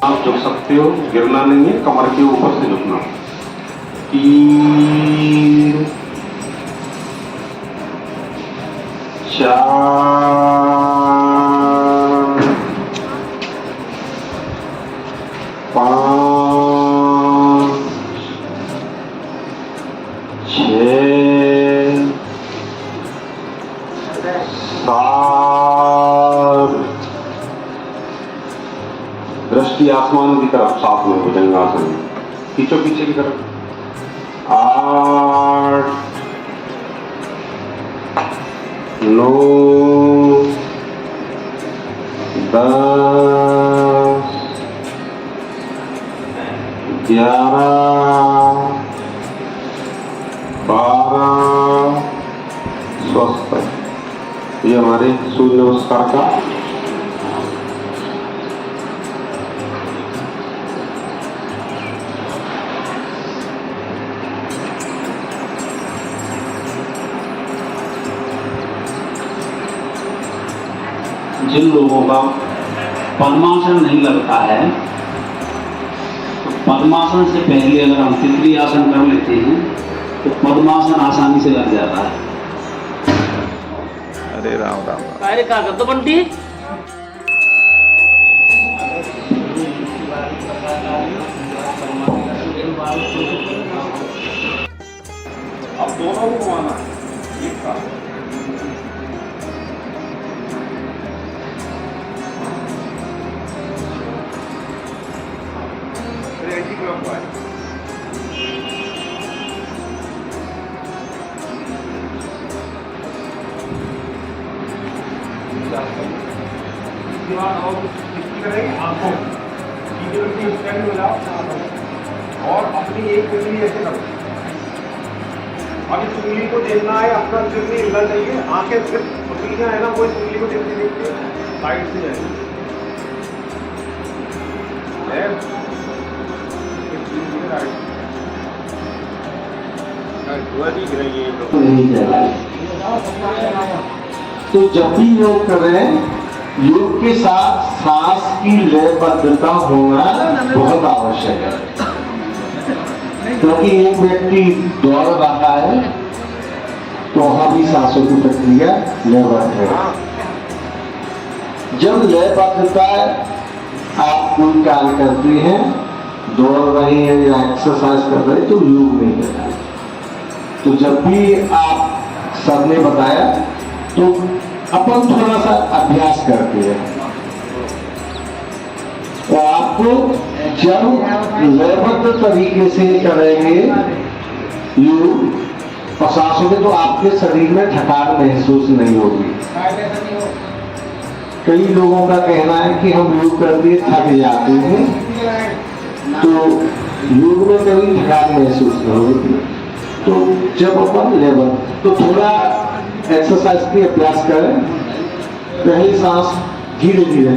आप झुक सकते हो, गिरना नहीं है, कमर के ऊपर से झुकना। 3 4 5 6 7। दृष्टि आसमान की तरफ, साथ में भुजंगासन में खींचो पीछे की तरफ। 8 9 10 11 12। स्वस्थ है। ये हमारे सूर्य नमस्कार का जिन लोगों का पद्मासन नहीं लगता है, तो पद्मासन से पहले अगर हम तितली आसन कर लेते हैं तो पद्मासन आसानी से लग जाता है। अरे राम राम राम। काय रे का करतो बंटी? अब दोनों को घुमाना एक साथ। Anti clockwise. आंखों की स्टैंड हो जाओ और अपनी एक उंगली ऐसे करो। अब इस उंगली को देखना है, अपना सिर नहीं हिलना चाहिए, आंखें सिर्फ उंगलियां है ना, वो इस उंगली को देखते देखते साइड से जाएगी। तो जब भी योग करें, योग के साथ सांस की लयबद्धता होना बहुत आवश्यक है। क्योंकि एक व्यक्ति दौड़ रहा है तो वहां भी सांसों की प्रक्रिया लयबद्ध है। जब लयबद्धता आप कोई कार्य करते हैं, दौड़ रहे हैं या एक्सरसाइज कर रहे हैं, तो योग नहीं कर रहे। तो जब भी आप सर ने बताया तो अपन थोड़ा सा अभ्यास करते हैं। तो आपको जब लयबद्ध तरीके से करेंगे योग और सांसों में, तो आपके शरीर में थकान महसूस नहीं होगी। कई लोगों का कहना है कि हम योग करके थक जाते हैं, तो योग में कभी थकान महसूस नहीं होती। तो जब अपन लेवल तो थोड़ा एक्सरसाइज की अभ्यास करें। पहली सांस धीरे धीरे,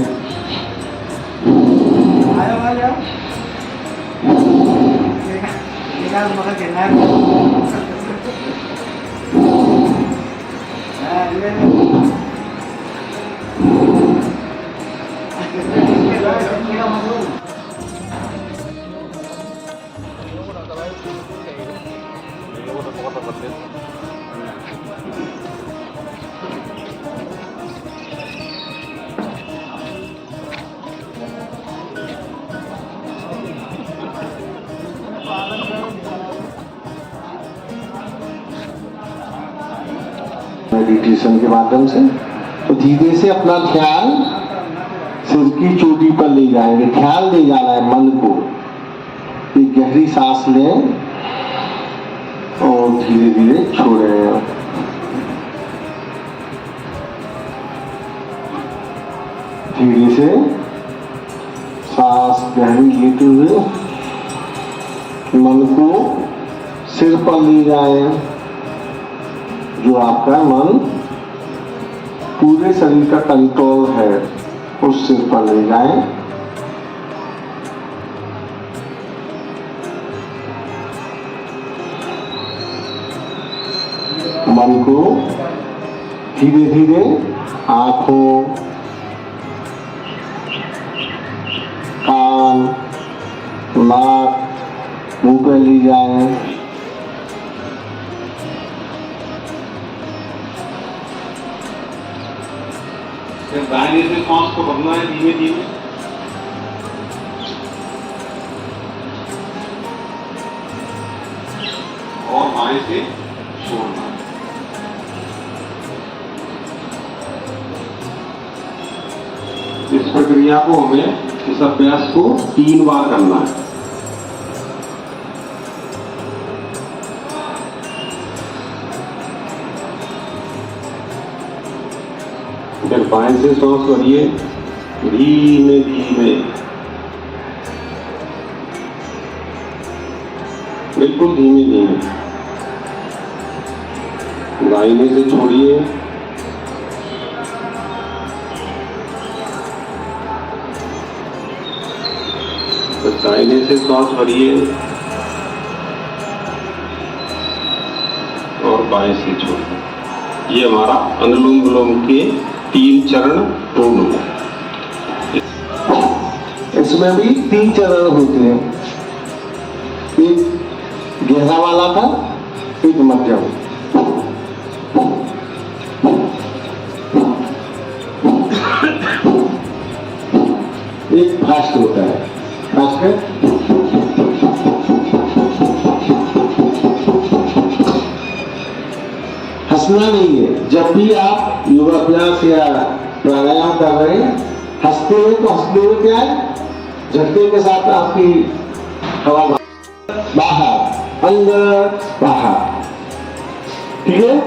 मेडिटेशन के माध्यम से तो धीरे से अपना ध्यान सिर की चोटी पर ले जाएंगे। ध्यान ले जाना है मन को। एक गहरी सांस लें और धीरे धीरे छोड़ें। धीरे से सांस गहरी लेते हुए मन को सिर पर ले जाएं। जो आपका मन पूरे शरीर का कंट्रोल है, उस सिर पर ले जाएं। मन को धीरे धीरे आंखों, कान, चली जाए। फिर दाहिने से सांस को भरना है धीमे धीमे। और बाएं से छोड़ना। इस प्रक्रिया को हमें, इस अभ्यास को 3 बार करना है। फिर बाएं से सांस भरिए धीमे धीमे, बिल्कुल धीमे धीमे। दाहिने से छोड़िए। तो दाहिने से सांस भरिए और बाएं से छोड़िए। ये हमारा अनुलोम विलोम के 3 चरण पूर्ण हुए। इसमें भी 3 चरण होते हैं, एक गहरा वाला था, एक मध्यम। एक फास्ट होता है, फास्ट है। हंसना नहीं है। जब भी आप योगाभ्यास या प्राणायाम कर रहे हैं, हंसते हुए तो हंसते हुए क्या है, झटके के साथ आपकी हवा बाहर, अंदर बाहर। ठीक है।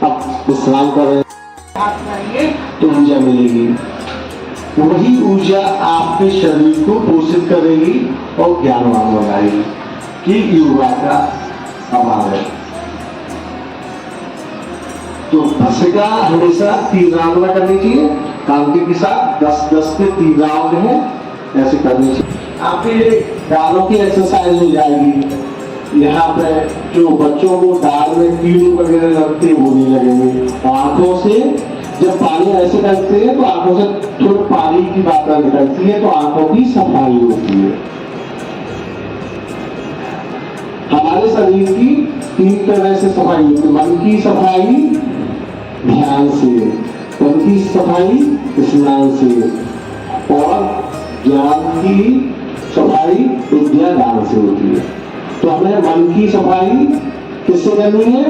अब विश्राम कर रहे हैं तो ऊर्जा मिलेगी। वही ऊर्जा आपके शरीर को पोषित करेगी और ज्ञानवान बनाएगी कि योगा का अभाव है। तो भस्त्रिका हमेशा 3 राउंड में करनी चाहिए। कांति के साथ 10-10 के 3 राउंड है, ऐसे करनी चाहिए। आपके दालों की एक्सरसाइज हो जाएगी। यहाँ पे जो बच्चों को दाल में कीड़े वगैरह लगते हैं वो नहीं लगेंगे। आंखों से जब पानी ऐसे करते हैं तो आंखों से थोड़ी पानी की मात्रा निकलती है, तो आंखों की सफाई होती है। हमारे शरीर की 3 तरह से सफाई होती है। मन की सफाई ध्यान से, तन की सफाई स्नान से, और ज्ञान की सफाई विद्या दान से होती है। तो हमें मन की सफाई किससे करनी है?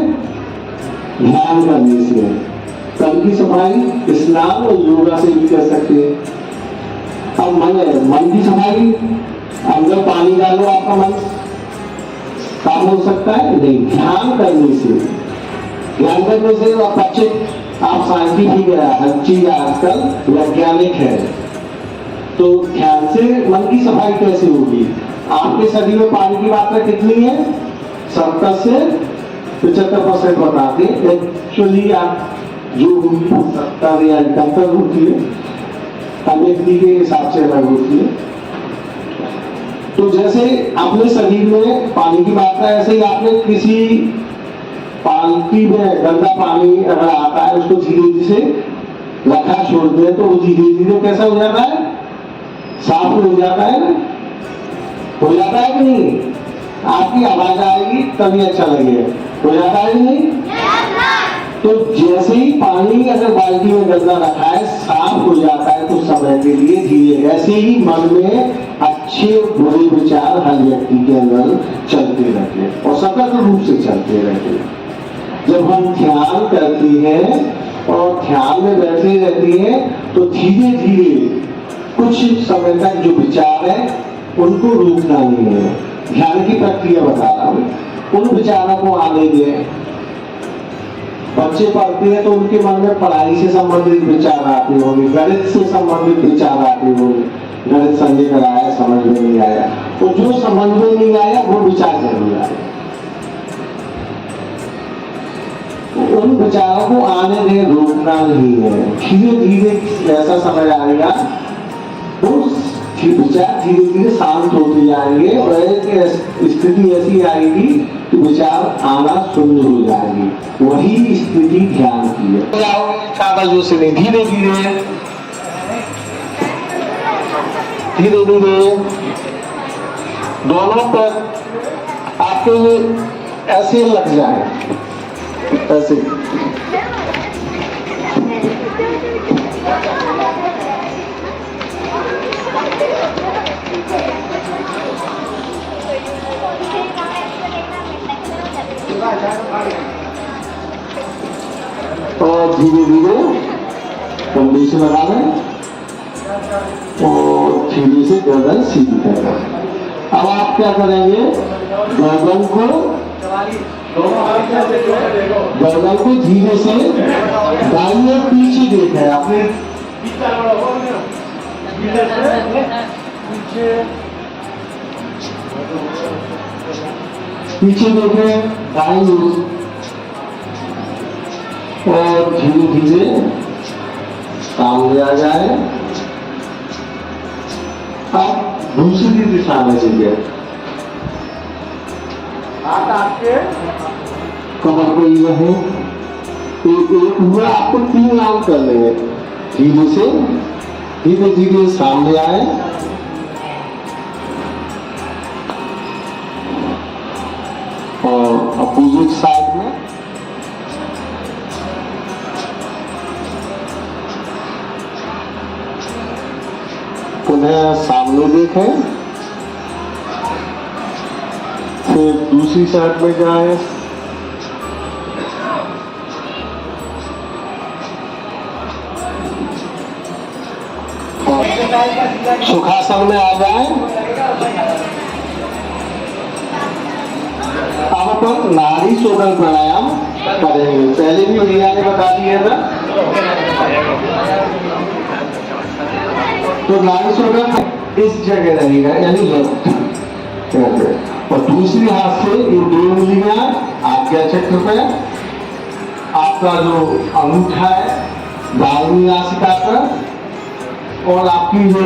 ध्यान करने से। तन की सफाई स्नान और योगा से भी कर सकते हैं। अब मन की सफाई, अंदर पानी डालो, आपका मन काम हो सकता है नहीं। ध्यान करने से, ध्यान करने से बच्चे, आप साइंटिफिक है, हर चीज आजकल वैज्ञानिक है। तो ध्यान से मन की सफाई कैसे होगी? आपके शरीर में पानी की मात्रा कितनी है? 70 से 75% बताते हैं। एक्चुअली आप जो 70 या 71 होती है, हर व्यक्ति के हिसाब से अलग होती है। तो जैसे अपने शरीर में पानी की मात्रा, ऐसे ही आपने किसी पालकी में गंदा पानी अगर आता है, उसको धीरे धीरे रखा छोड़ दे तो वो धीरे धीरे कैसा हो जाता है? साफ हो जाता है ना? हो जाता है कि नहीं? आपकी आवाज आएगी तभी अच्छा लगेगा। हो जाता है कि नहीं? तो जैसे ही पानी अगर बाल्टी में गंदा रखा है, साफ हो जाता है कुछ समय के लिए धीरे, ऐसे ही मन में अच्छे बुरे विचार हर व्यक्ति के अंदर चलते रहते हैं और सतत रूप से चलते रहते हैं। जब हम ध्यान करती हैं और ध्यान में बैठे रहती हैं तो धीरे धीरे कुछ समय तक जो विचार है उनको रोकना नहीं है। ध्यान की प्रक्रिया बता रहा हूं। उन विचारों को आने दें। बच्चे पढ़ते हैं तो उनके मन में पढ़ाई से संबंधित विचार आते होंगे, गणित से संबंधित विचार आते होंगे। गणित संजय कराया, समझ में नहीं आया, तो जो समझ में नहीं आया वो विचार जरूर आए। उन विचारों को आने दें, रोकना नहीं है। धीरे धीरे ऐसा समय आएगा, वो विचार धीरे धीरे शांत होते जाएंगे और एक स्थिति ऐसी आएगी कि विचार आना शून्य हो जाएगी। वही स्थिति ध्यान की है। कागजों से नहीं, धीरे धीरे धीरे धीरे दोनों पर आपके ऐसे लग जाए, ऐसे। और धीरे धीरे कंधे से लगा लें और धीरे से गर्दन सीधी करना। अब आप क्या करेंगे, गर्दन को धीरे से दाहिने पीछे देखें, आपने पीछे देखें दाहिनी ओर और धीरे धीरे सामने आ जाए। अब दूसरी दिशा में चलिए, हाथ आपके कमर पे ही रहे। एक हुआ, आपको 3 राउंड कर लेंगे। धीरे से धीरे धीरे सामने आए और अपोजिट साइड में पुनः सामने देखें, फिर दूसरी साइड में जाएं, सुखासन में आ जाएं। अब अपन नाड़ी शोधन प्राणायाम करेंगे। पहले भी भैया ने बता दिया था। तो नाड़ी शोधन इस जगह रहेगा, यानी लेफ्ट, और दूसरी हाथ से ये 2 उंगलियां आज्ञा चक्र पे, आपका जो अंगूठा है दाहिनी नासिका पर, और आपकी जो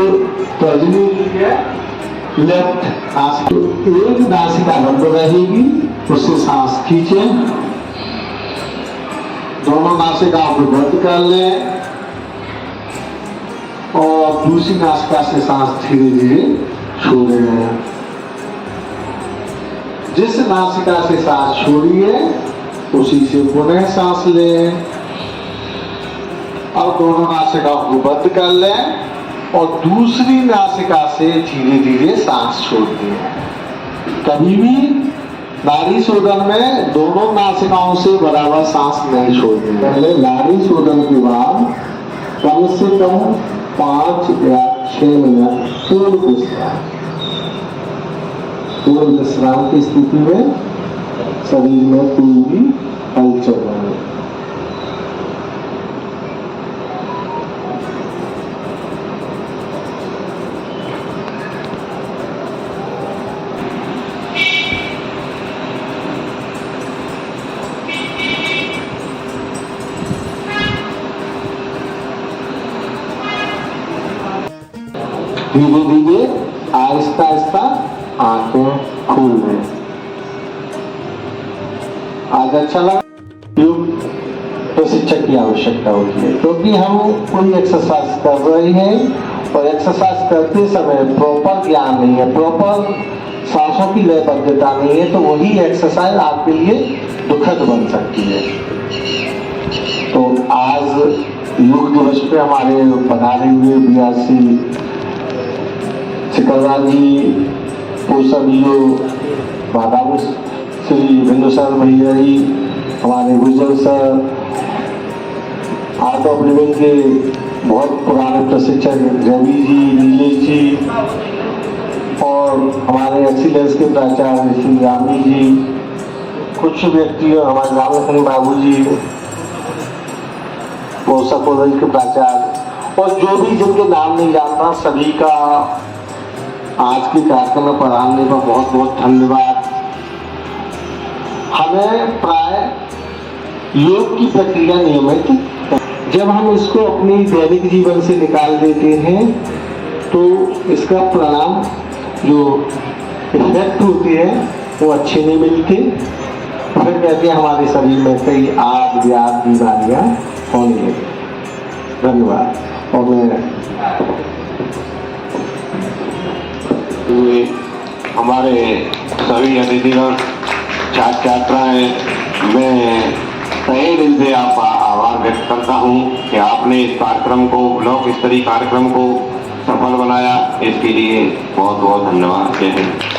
तर्जनी है लेफ्ट नासिका। एक नासिका बंद रहेगी, उससे सांस खींचे, दोनों नासिका को बंद कर लें और दूसरी नासिका से सांस धीरे धीरे छोड़ें। जिस नासिका से सांस छोड़ी है उसी से पुनः सांस लें और दोनों नासिका को बंद कर लें और दूसरी नासिका से धीरे धीरे सांस छोड़ दें। कभी भी नाड़ी शोधन में दोनों नासिकाओं से बराबर सांस नहीं छोड़नी। पहले नाड़ी शोधन के बाद कम से कम 5 या 6 मिनट पूर्ण विश्राम की स्थिति में शरीर में कोई भी हलचल नहीं। धीरे धीरे आहिस्ता आहिस्ता आंखें खोल लें। आज अच्छा लगा। योग प्रशिक्षक की आवश्यकता होती है क्योंकि हम कोई एक्सरसाइज कर रहे हैं और एक्सरसाइज करते समय प्रॉपर ज्ञान नहीं है, प्रॉपर सांसों की लयबद्धता नहीं है, तो वही एक्सरसाइज आपके लिए दुखद बन सकती है। तो आज योग दिवस पे हमारे पधारे हुए BRC सिकलराज जी, पोषणीयो बादाम श्री बिंदुसर भैया जी, हमारे गुजर सर, आर्ट ऑफ लिविंग के बहुत पुराने प्रशिक्षक रवि जी, नीलेश जी, और हमारे एक्सीलेंस के प्राचार्य श्री रामी जी, कुछ व्यक्ति हमारे रामलखन बाबू जी, पोषक कॉलेज के प्राचार्य, और जो भी जिनके नाम नहीं जानता सभी का आज के कार्यक्रम में पढ़ाने पर बहुत बहुत धन्यवाद। हमें प्राय योग की प्रक्रिया नियमित, जब हम इसको अपनी दैनिक जीवन से निकाल देते हैं तो इसका परिणाम जो इफेक्ट होती है वो अच्छे नहीं मिलते। फिर कहते हैं हमारे शरीर में कई आग व्याध बीमारियां होने लगी। धन्यवाद। और मैं हमारे सभी अतिथिगण छात्र छात्राएं, मैं तहे दिल से आपका आभार व्यक्त करता हूं कि आपने इस कार्यक्रम को, ब्लॉक स्तरीय कार्यक्रम को सफल बनाया। इसके लिए बहुत बहुत धन्यवाद। जय हिंद।